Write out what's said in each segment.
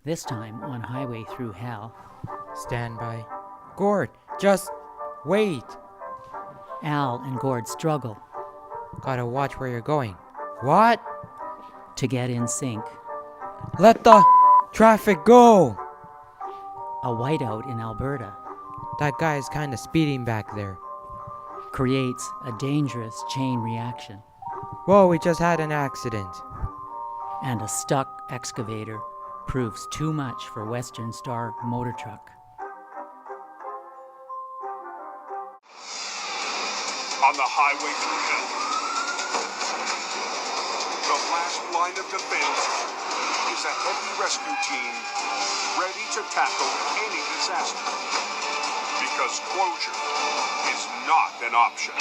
This time on highway through hell, Stand by. Gord, just wait. Al and Gord struggle Gotta watch where you're going. What? to get in sync. Let the traffic go! A whiteout in Alberta That guy is kinda speeding back there. creates a dangerous chain reaction, Whoa, we just had an accident. and a stuck excavator proves too much for Western Star motor truck. On the highway through hell, the last line of defense is a heavy rescue team ready to tackle any disaster. Because closure is not an option.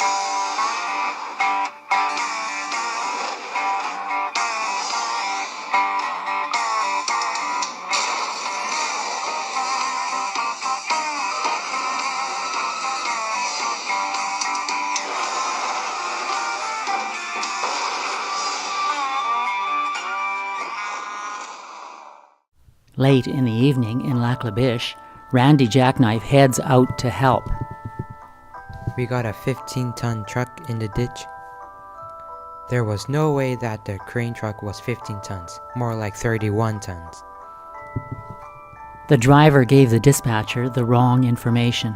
Late in the evening in Lac La Biche, Randy Jackknife heads out to help. We got a 15-ton truck in the ditch. There was no way that the crane truck was 15 tons, more like 31 tons. The driver gave the dispatcher the wrong information.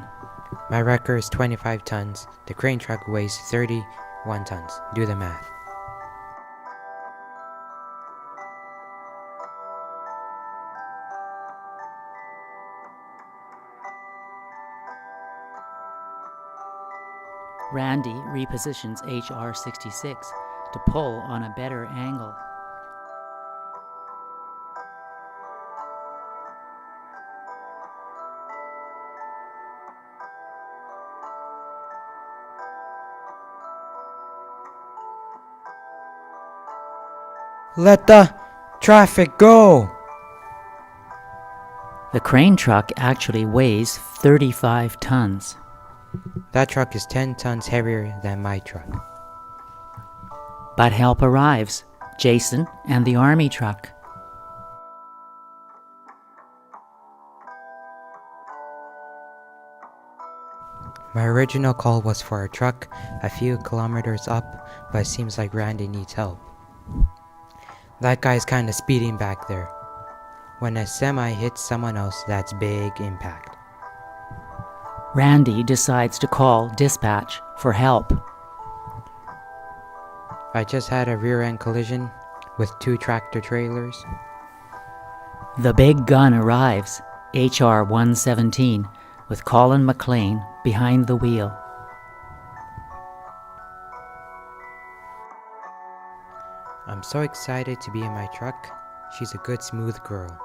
My wrecker is 25 tons. The crane truck weighs 31 tons. Do the math. Randy repositions HR-66 to pull on a better angle. Let the traffic go! The crane truck actually weighs 35 tons. That truck is 10 tons heavier than my truck. But help arrives, Jason and the army truck. My original call was for a truck a few kilometers up, but it seems like Randy needs help. That guy's kinda speeding back there. When a semi hits someone else, that's big impact. Randy decides to call dispatch for help. I just had a rear-end collision with 2 tractor trailers. The big gun arrives, HR-117, with Colin McLean behind the wheel. I'm so excited to be in my truck. She's a good, smooth girl.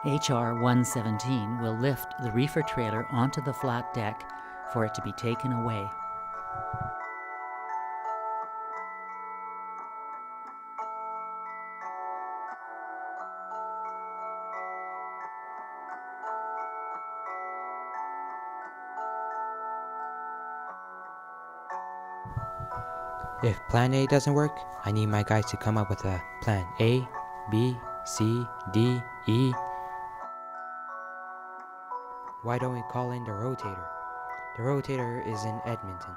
HR-117 will lift the reefer trailer onto the flat deck for it to be taken away. If plan A doesn't work, I need my guys to come up with a plan A, B, C, D, E. Why don't we call in the rotator? The rotator is in Edmonton.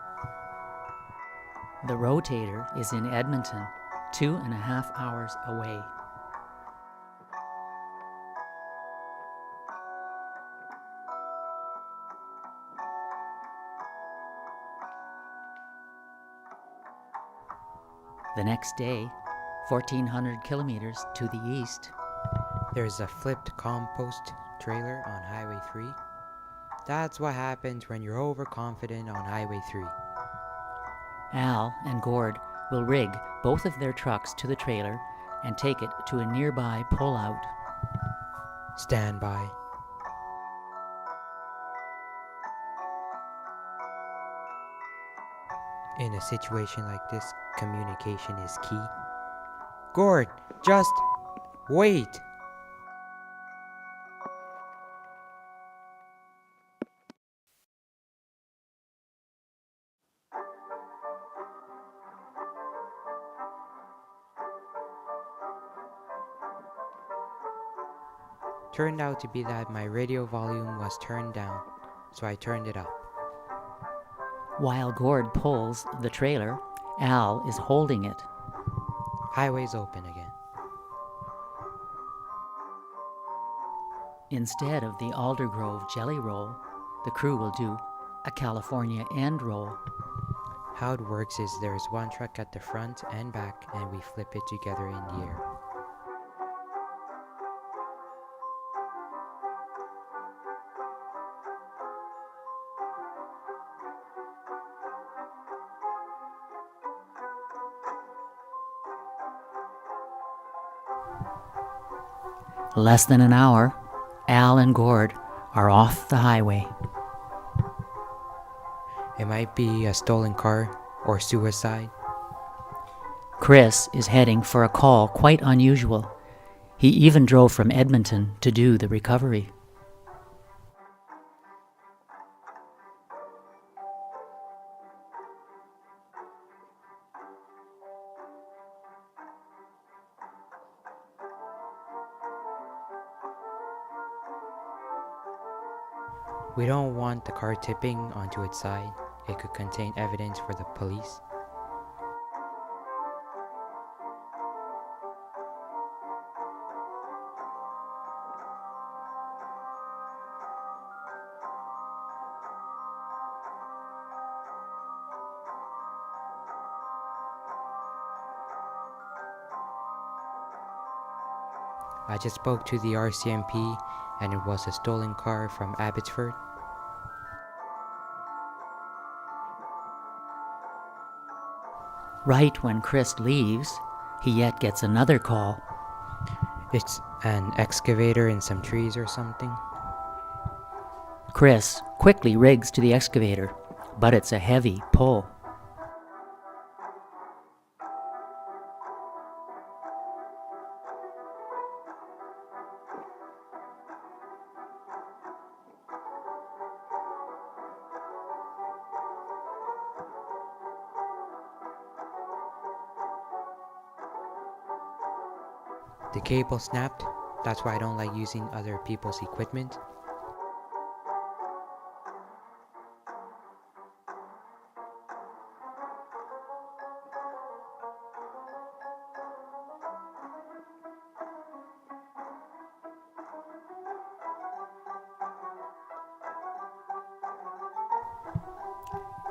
The rotator is in Edmonton, 2.5 hours away. The next day, 1,400 kilometers to the east, There's a flipped compost trailer on Highway 3. That's what happens when you're overconfident on Highway 3. Al and Gord will rig both of their trucks to the trailer and take it to a nearby pullout. Stand by. In a situation like this, communication is key. Gord, just wait. Turned out to be that my radio volume was turned down, so I turned it up. While Gord pulls the trailer, Al is holding it. Highway's open again. Instead of the Aldergrove jelly roll, the crew will do a California end roll. How it works is there's one truck at the front and back, and we flip it together in the air. Less than an hour, Al and Gord are off the highway. It might be a stolen car or suicide. Chris is heading for a call quite unusual. He even drove from Edmonton to do the recovery. We don't want the car tipping onto its side. It could contain evidence for the police. I just spoke to the RCMP and it was a stolen car from Abbotsford. Right when Chris leaves, he yet gets another call. It's an excavator in some trees or something. Chris quickly rigs to the excavator, but it's a heavy pull. The cable snapped. That's why I don't like using other people's equipment.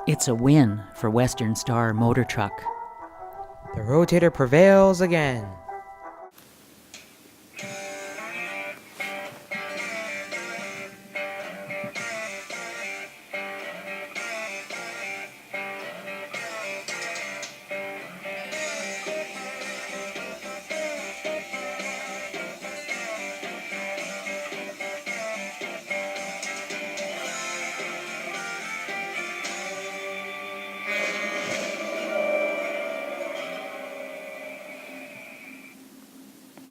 It's a win for Western Star Motor Truck. The rotator prevails again.